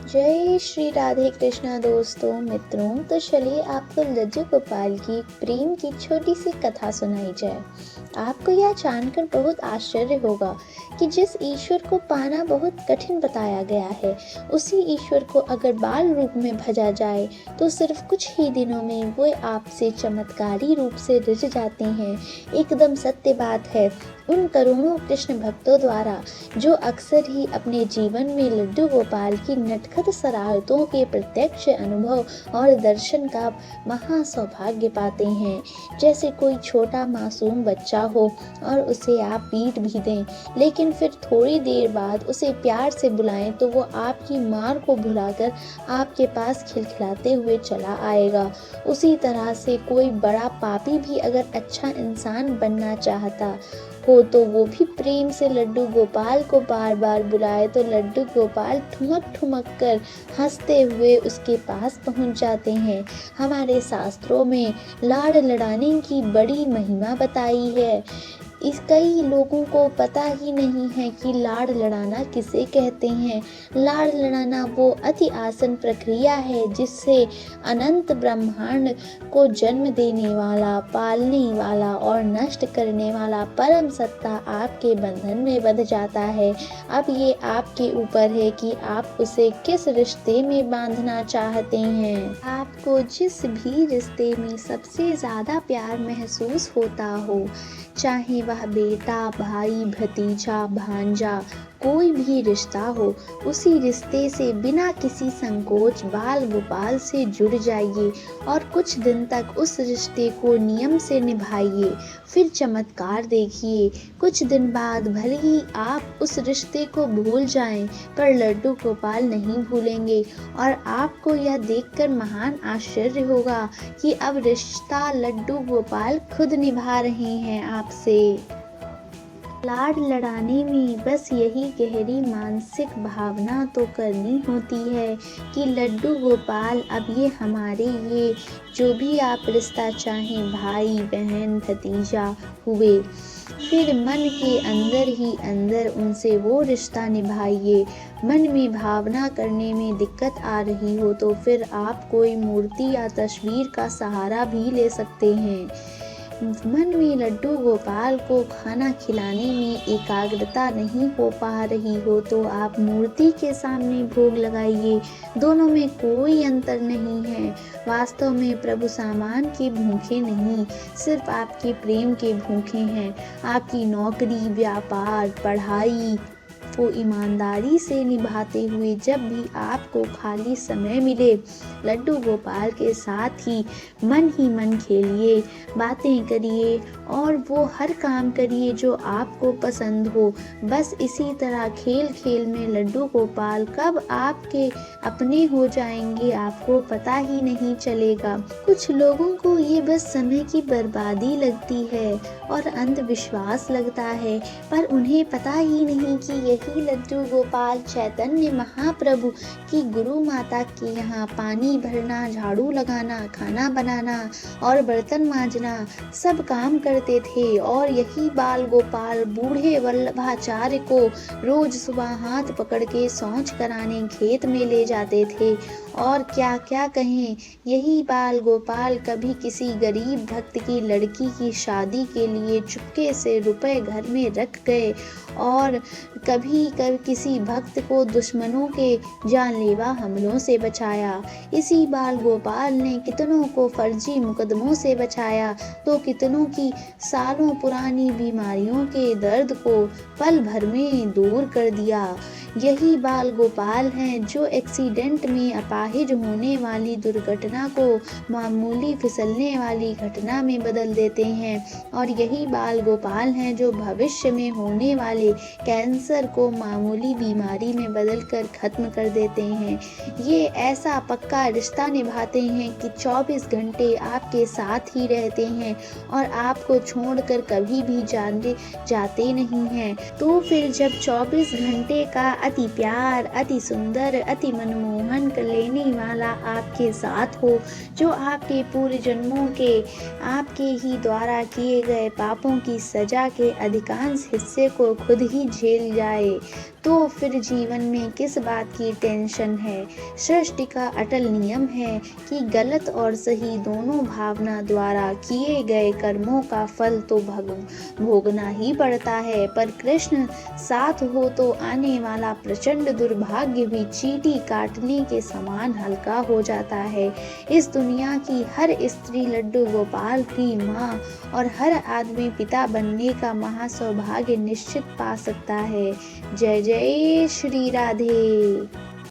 जय श्री राधे कृष्णा दोस्तों मित्रों। तो चलिए आपको लड्डू गोपाल की प्रेम की छोटी सी कथा सुनाई जाए। आपको यह जानकर बहुत आश्चर्य होगा कि जिस ईश्वर को पाना बहुत कठिन बताया गया है, उसी ईश्वर को अगर बाल रूप में भजा जाए तो सिर्फ कुछ ही दिनों में वो आपसे चमत्कारी रूप से रिझ जाते हैं। एकदम सत्य बात है। उन करोड़ों कृष्ण भक्तों द्वारा जो अक्सर ही अपने जीवन में लड्डू गोपाल की नटखट शरारतों के प्रत्यक्ष अनुभव और दर्शन का महा सौभाग्य पाते हैं। जैसे कोई छोटा मासूम बच्चा हो और उसे आप पीट भी दें, लेकिन फिर थोड़ी देर बाद उसे प्यार से बुलाएं तो वो आपकी मार को भुलाकर आपके पास खिलखिलाते हुए चला आएगा। उसी तरह से कोई बड़ा पापी भी अगर अच्छा इंसान बनना चाहता हो तो वो भी प्रेम से लड्डू गोपाल को बार बार बुलाए तो लड्डू गोपाल ठुमक ठुमक कर हंसते हुए उसके पास पहुंच जाते हैं। हमारे शास्त्रों में लाड़ लड़ाने की बड़ी महिमा बताई है। इस कई लोगों को पता ही नहीं है कि लाड़ लड़ाना किसे कहते हैं। लाड़ लड़ाना वो अति आसान प्रक्रिया है जिससे अनंत ब्रह्मांड को जन्म देने वाला, पालने वाला और नष्ट करने वाला परम सत्ता आपके बंधन में बंध जाता है। अब ये आपके ऊपर है कि आप उसे किस रिश्ते में बांधना चाहते हैं। आपको जिस भी रिश्ते में सबसे ज़्यादा प्यार महसूस होता हो, चाहे वह बेटा, भाई, भतीजा, भांजा, कोई भी रिश्ता हो, उसी रिश्ते से बिना किसी संकोच बाल गोपाल से जुड़ जाइए और कुछ दिन तक उस रिश्ते को नियम से निभाइए। फिर चमत्कार देखिए। कुछ दिन बाद भले ही आप उस रिश्ते को भूल जाएं, पर लड्डू गोपाल नहीं भूलेंगे और आपको यह देखकर महान आश्चर्य होगा कि अब रिश्ता लड्डू गोपाल खुद निभा रहे हैं आपसे। लाड़ लड़ाने में बस यही गहरी मानसिक भावना तो करनी होती है कि लड्डू गोपाल अब ये हमारे ये जो भी आप रिश्ता चाहें, भाई, बहन, भतीजा हुए, फिर मन के अंदर ही अंदर उनसे वो रिश्ता निभाइए। मन में भावना करने में दिक्कत आ रही हो तो फिर आप कोई मूर्ति या तस्वीर का सहारा भी ले सकते हैं। मन में लड्डू गोपाल को खाना खिलाने में एकाग्रता नहीं हो पा रही हो तो आप मूर्ति के सामने भोग लगाइए। दोनों में कोई अंतर नहीं है। वास्तव में प्रभु सामान के भूखे नहीं, सिर्फ आपके प्रेम के भूखे हैं। आपकी नौकरी, व्यापार, पढ़ाई को ईमानदारी से निभाते हुए जब भी आपको खाली समय मिले, लड्डू गोपाल के साथ ही मन खेलिए, बातें करिए और वो हर काम करिए जो आपको पसंद हो। बस इसी तरह खेल खेल में लड्डू गोपाल कब आपके अपने हो जाएंगे आपको पता ही नहीं चलेगा। कुछ लोगों को ये बस समय की बर्बादी लगती है और अंधविश्वास लगता है, पर उन्हें पता ही नहीं कि यही लड्डू गोपाल चैतन्य महाप्रभु की गुरु माता के यहाँ पानी भरना, झाड़ू लगाना, खाना बनाना और बर्तन मांजना सब काम करते थे। और यही बाल गोपाल बूढ़े वल्लभाचार्य को रोज सुबह हाथ पकड़ के शौच कराने खेत में ले जाते थे। और क्या क्या कहें, यही बाल गोपाल कभी किसी गरीब भक्त की लड़की की शादी के लिए चुपके से रुपए घर में रख गए और कभी किसी भक्त को दुश्मनों के जानलेवा हमलों से बचाया। इसी बाल गोपाल ने कितनों को फर्जी मुकदमों से बचाया तो कितनों की सालों पुरानी बीमारियों के दर्द को पल भर में दूर कर दिया। यही बाल गोपाल हैं जो एक्सीडेंट में अपाहिज होने वाली दुर्घटना को मामूली फिसलने वाली घटना में बदल देते हैं। और यही बाल गोपाल हैं जो भविष्य में होने वाले कैंसर को मामूली बीमारी में बदल कर खत्म कर देते हैं। ये ऐसा पक्का रिश्ता निभाते हैं कि 24 घंटे आपके साथ ही रहते हैं और आपको छोड़कर कभी भी जाते नहीं हैं। तो फिर जब 24 घंटे का अति प्यार, अति सुंदर, अति मनमोहन कर लेने वाला आपके साथ हो, जो आपके पूर्व जन्मों के आपके ही द्वारा किए गए पापों की सजा के अधिकांश हिस्से को खुद ही झेल जाए, तो फिर जीवन में किस बात की टेंशन है। सृष्टि का अटल नियम है कि गलत और सही दोनों भावना द्वारा किए गए कर्मों का फल तो भोगना ही पड़ता है, पर कृष्ण साथ हो तो आने वाला प्रचंड दुर्भाग्य भी चींटी काटने के समान हल्का हो जाता है। इस दुनिया की हर स्त्री लड्डू गोपाल की माँ और हर आदमी पिता बनने का महासौभाग्य निश्चित पा सकता है। जय जय श्री राधे।